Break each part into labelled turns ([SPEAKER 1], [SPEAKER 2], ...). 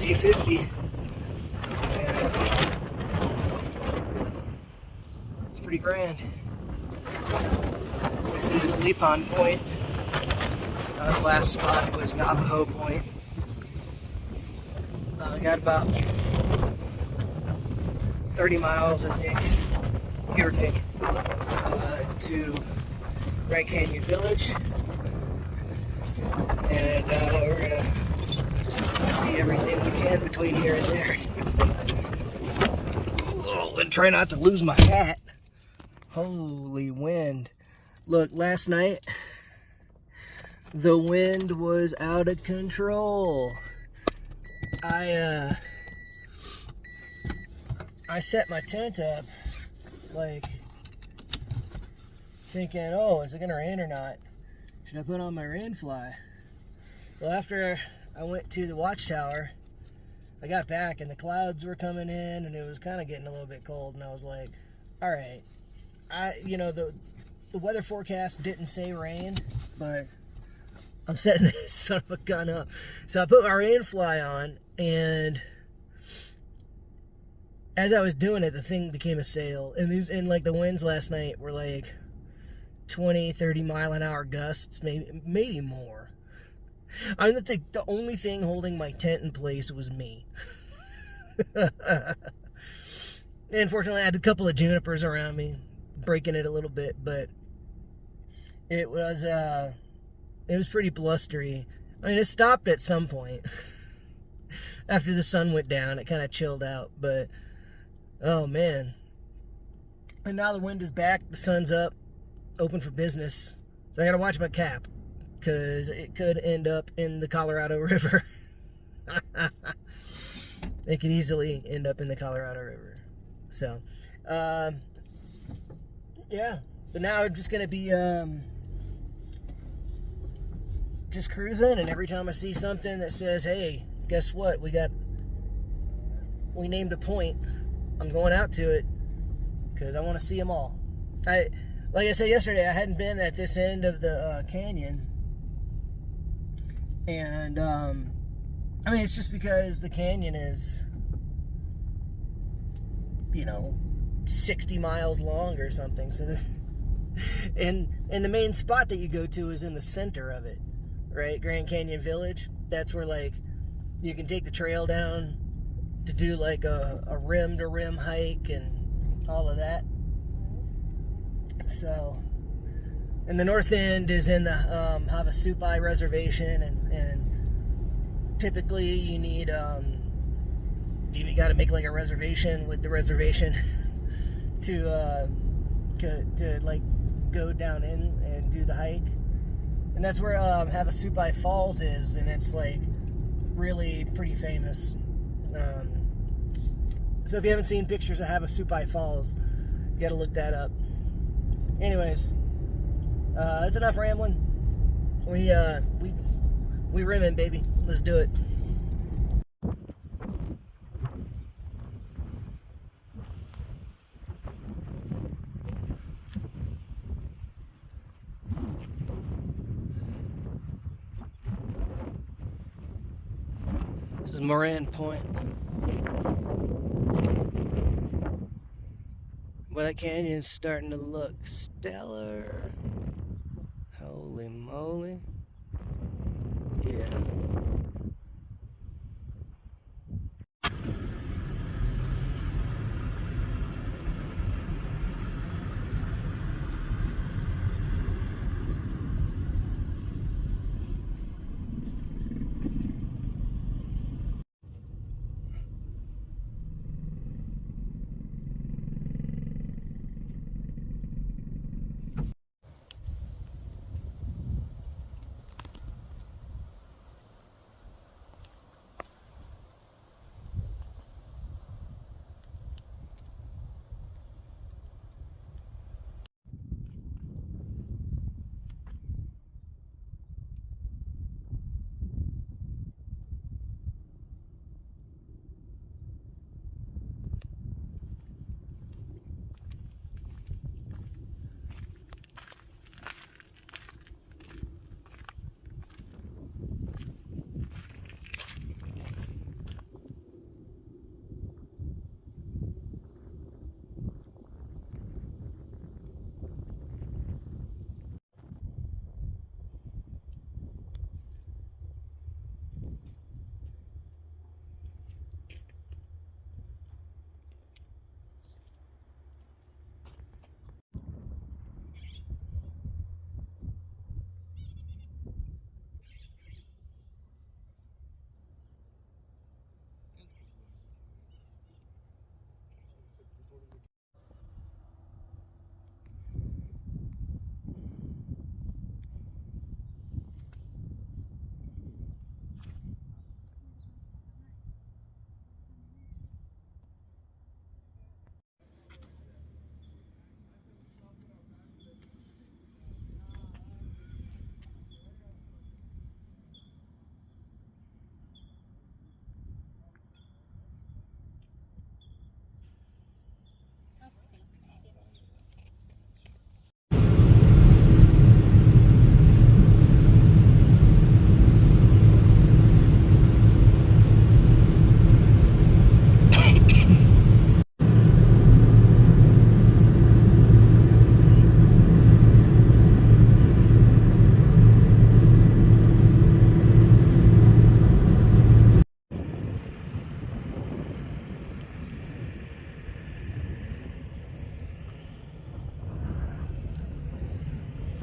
[SPEAKER 1] day 50. And it's pretty grand. This is Lepon Point. The last spot was Navajo Point. I got about 30 miles, I think, give or take, to Grand Canyon Village. And we're gonna see everything we can between here and there. Oh, and try not to lose my hat. Holy wind. Look, last night, the wind was out of control. I set my tent up, like, thinking, oh, is it gonna rain or not? Should I put on my rain fly? Well, after I went to the watchtower, I got back and the clouds were coming in and it was kind of getting a little bit cold, and I was like, all right, the weather forecast didn't say rain, but I'm setting this son of a gun up. So I put my rain fly on, and as I was doing it, the thing became a sail. And like the winds last night were like 20, 30 mile an hour gusts, maybe more. I mean, the only thing holding my tent in place was me. And fortunately, I had a couple of junipers around me, breaking it a little bit, but it was pretty blustery. I mean, it stopped at some point. After the sun went down, it kind of chilled out, but oh man. And now the wind is back, the sun's up, open for business. So I gotta watch my cap, because it could end up in the Colorado River. It could easily end up in the Colorado River. So, yeah. But now I'm just gonna be just cruising, and every time I see something that says, hey, guess what, we named a point, I'm going out to it, because I want to see them all. Like I said yesterday, I hadn't been at this end of the canyon, and I mean, it's just because the canyon is, 60 miles long or something. So and the main spot that you go to is in the center of it, right? Grand Canyon Village. That's where, like, you can take the trail down to do like a rim to rim hike and all of that. So, and the north end is in the Havasupai Reservation, and typically you need you got to make like a reservation with the reservation to like go down in and do the hike. And that's where Havasupai Falls is, and it's like really pretty famous. So if you haven't seen pictures of Havasupai Falls, you got to look that up. Anyways, that's enough rambling. We rimming, baby. Let's do it. This is Moran Point. Well, that canyon's starting to look stellar. Holy moly. Yeah.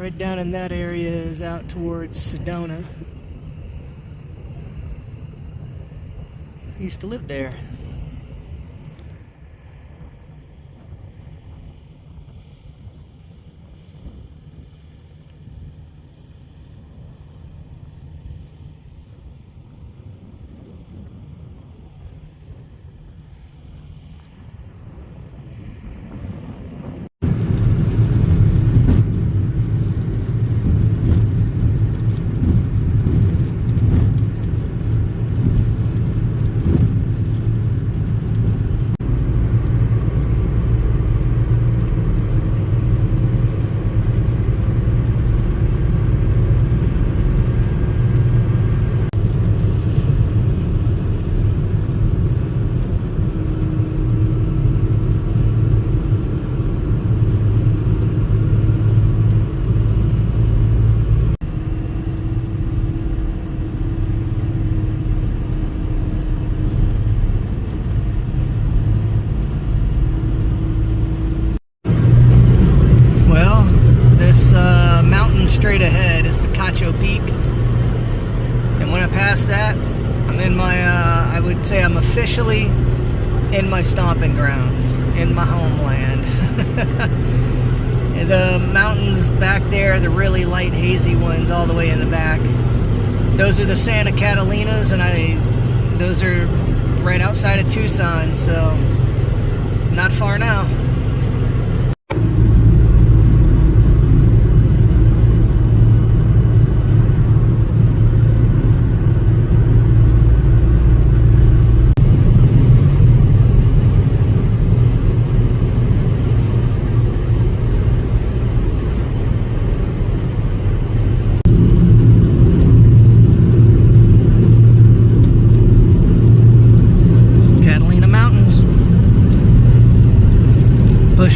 [SPEAKER 1] Right down in that area is out towards Sedona. I used to live there. Straight ahead is Picacho Peak, and when I pass that, I'm in my I would say I'm officially in my stomping grounds, in my homeland. And the mountains back there, the really light hazy ones all the way in the back, those are the Santa Catalinas, and those are right outside of Tucson, so not far now.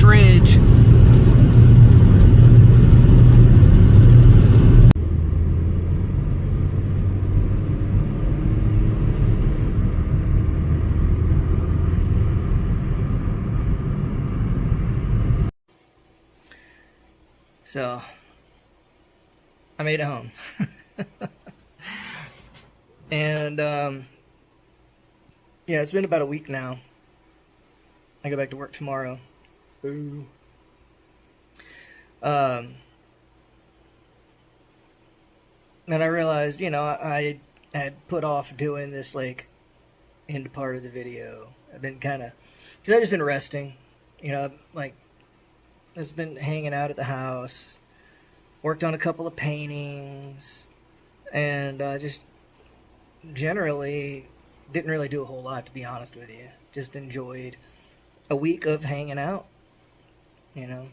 [SPEAKER 1] Ridge. So I made it home. And yeah, it's been about a week now. I go back to work tomorrow. Boo. And I realized, you know, I had put off doing this, like, end part of the video. I've been kind of, because I've just been resting, you know, like, I've been hanging out at the house, worked on a couple of paintings, and just generally didn't really do a whole lot, to be honest with you. Just enjoyed a week of hanging out. You know,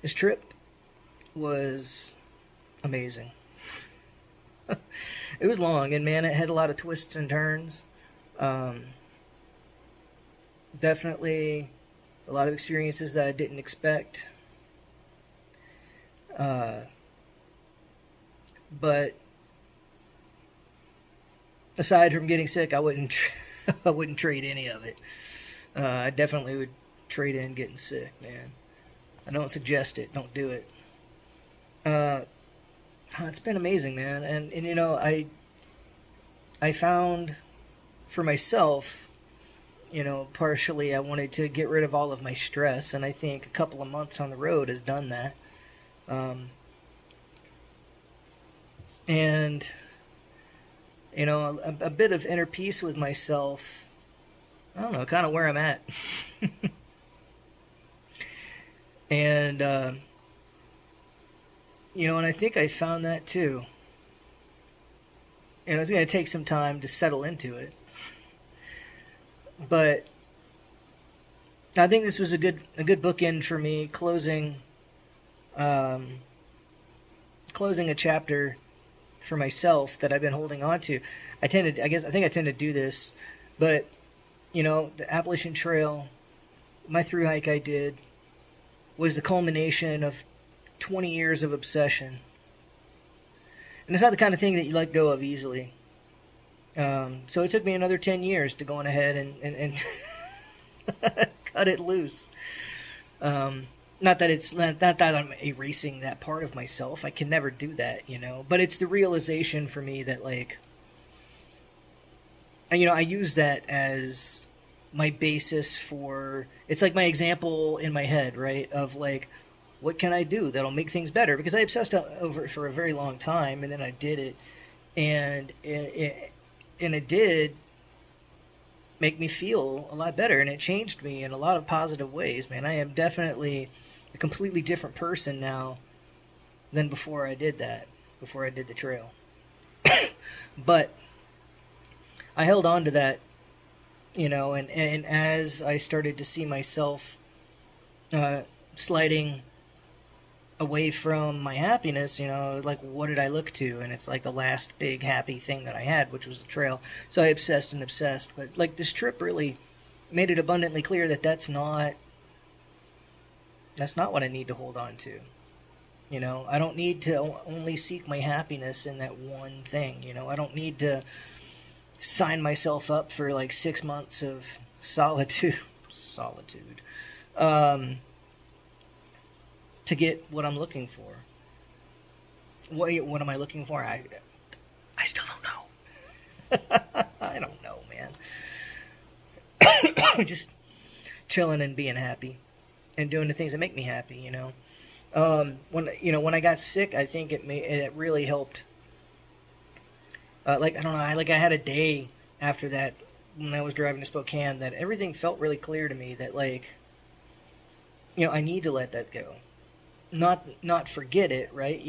[SPEAKER 1] this trip was amazing. It was long, and man, it had a lot of twists and turns. Definitely a lot of experiences that I didn't expect. But aside from getting sick, I wouldn't trade any of it. I definitely would trade in getting sick, man. I don't suggest it. Don't do it. It's been amazing, man. And you know, I found for myself, you know, partially I wanted to get rid of all of my stress, and I think a couple of months on the road has done that. And you know, a bit of inner peace with myself. I don't know, kind of where I'm at. And, you know, and I think I found that too. And it's going to take some time to settle into it. But I think this was a good bookend for me, closing a chapter for myself that I've been holding on to. I think I tend to do this, but you know, the Appalachian Trail, my thru hike I did, was the culmination of 20 years of obsession. And it's not the kind of thing that you let go of easily. So it took me another 10 years to go on ahead and cut it loose. Not that not that I'm erasing that part of myself. I can never do that, But it's the realization for me that, like, I use that as my basis for. It's like my example in my head, right? Of like, what can I do that'll make things better? Because I obsessed over it for a very long time, and then I did it, and it did make me feel a lot better, and it changed me in a lot of positive ways, man. I am definitely a completely different person now than before I did that, before I did the trail. But I held on to that, and as I started to see myself sliding away from my happiness, like, what did I look to? And it's like the last big happy thing that I had, which was the trail. So I obsessed, but like, this trip really made it abundantly clear that that's not what I need to hold on to. I don't need to only seek my happiness in that one thing. I don't need to sign myself up for like 6 months of solitude to get what I'm looking for. What am I looking for? I still don't know. I don't know, man. Just chilling and being happy and doing the things that make me happy, when I got sick, I think it really helped. Like, I don't know, I had a day after that when I was driving to Spokane that everything felt really clear to me that, like, I need to let that go. Not forget it, right?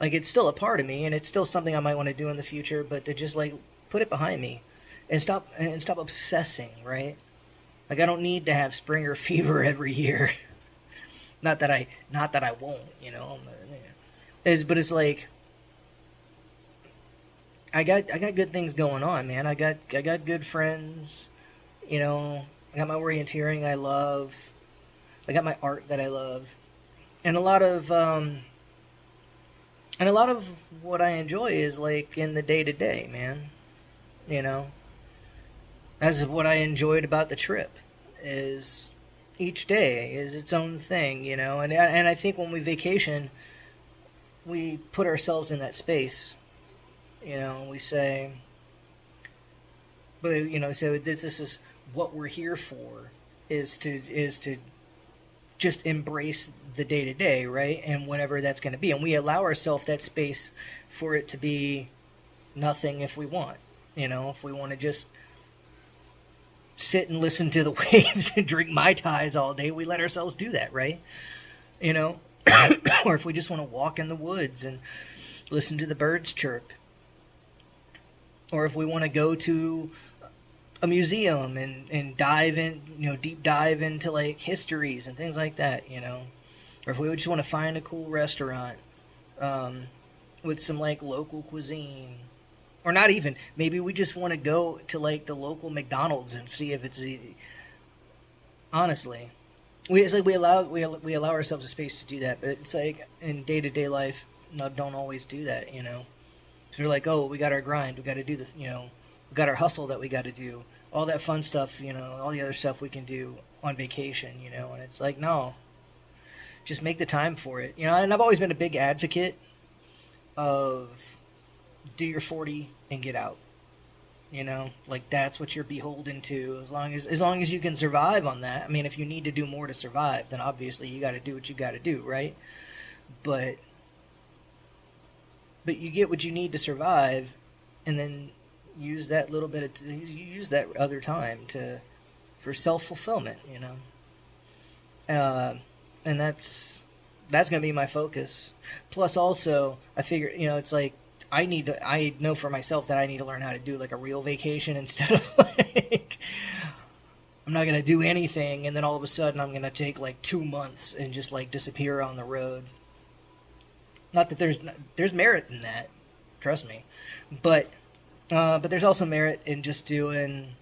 [SPEAKER 1] Like, it's still a part of me, and it's still something I might want to do in the future, but to just, like, put it behind me and stop obsessing, right? Like, I don't need to have Springer fever every year. not that I won't, but it's like, I got good things going on, man. I got good friends, I got my orienteering I love. I got my art that I love. And a lot of what I enjoy is like in the day-to-day, man. That's what I enjoyed about the trip, is each day is its own thing, and I think when we vacation, we put ourselves in that space. We say, but so this is what we're here for, is to just embrace the day-to-day, right? And whatever that's going to be. And we allow ourselves that space for it to be nothing if we want. If we want to just sit and listen to the waves and drink Mai Tais all day, we let ourselves do that, right? Or if we just want to walk in the woods and listen to the birds chirp. Or if we want to go to a museum and dive in, deep dive into like histories and things like that, or if we just want to find a cool restaurant with some like local cuisine, or not even, maybe we just want to go to like the local McDonald's and see if it's honestly, it's like we allow ourselves a space to do that, but it's like in day-to-day life, don't always do that, So we're like, oh, we got our grind, we got to do the, we got our hustle that we got to do, all that fun stuff, all the other stuff we can do on vacation, and it's like, no, just make the time for it, and I've always been a big advocate of do your 40 and get out, like that's what you're beholden to, as long as you can survive on that. I mean, if you need to do more to survive, then obviously you got to do what you got to do, right? But you get what you need to survive, and then use that little bit of use that other time for self-fulfillment, and that's gonna be my focus. Plus, also, I figure, it's like I know for myself that I need to learn how to do like a real vacation, instead of like I'm not gonna do anything and then all of a sudden I'm gonna take like 2 months and just like disappear on the road. Not that there's merit in that, trust me, but there's also merit in just doing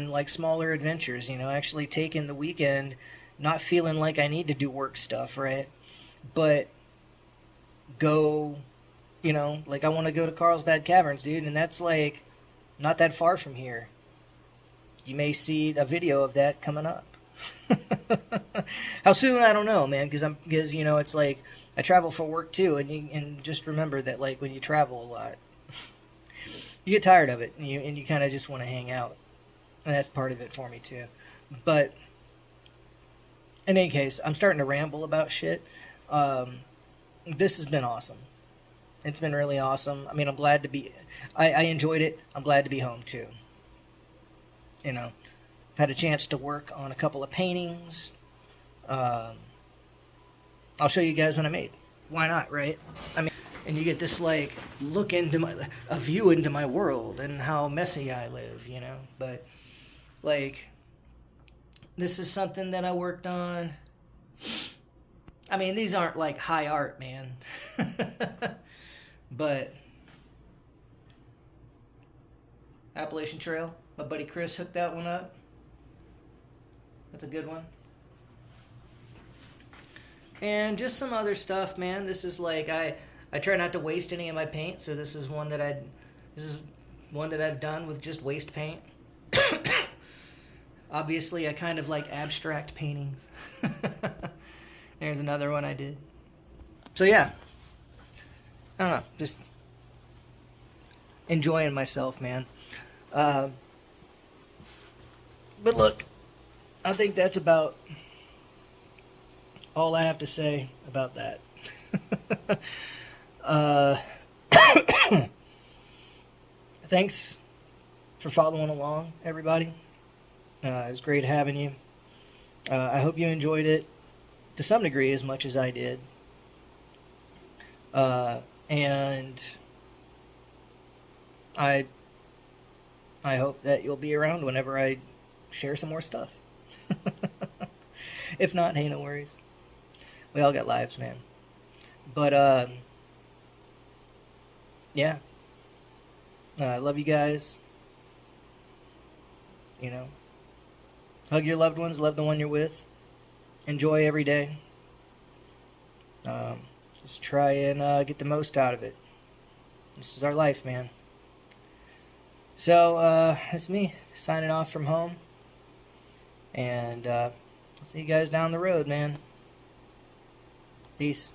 [SPEAKER 1] like smaller adventures, actually taking the weekend, not feeling like I need to do work stuff, right? But go, like I want to go to Carlsbad Caverns, dude, and that's like not that far from here. You may see a video of that coming up. How soon, I don't know, man, because you know, it's like I travel for work too, and just remember that, like, when you travel a lot, you get tired of it, and you kind of just want to hang out, and that's part of it for me too. But in any case, I'm starting to ramble about shit. This has been awesome. It's been really awesome. I mean, I'm glad to be. I enjoyed it. I'm glad to be home too. You know, I've had a chance to work on a couple of paintings. I'll show you guys what I made. Why not, right? I mean, and you get this like look into a view into my world and how messy I live, you know. But like, this is something that I worked on. I mean, these aren't like high art, man. But Appalachian Trail, my buddy Chris hooked that one up. That's a good one. And just some other stuff, man. This is like I try not to waste any of my paint, so this is one that I've done with just waste paint. Obviously, I kind of like abstract paintings. There's another one I did. So yeah, I don't know, just enjoying myself, man. But look, I think that's about all I have to say about that. Thanks for following along, everybody. It was great having you. I hope you enjoyed it to some degree as much as I did. And I hope that you'll be around whenever I share some more stuff. If not, hey, no worries. We all got lives, man. But, yeah. I love you guys. You know, hug your loved ones, love the one you're with. Enjoy every day. Just try and get the most out of it. This is our life, man. So, that's me signing off from home. And I'll see you guys down the road, man. Peace.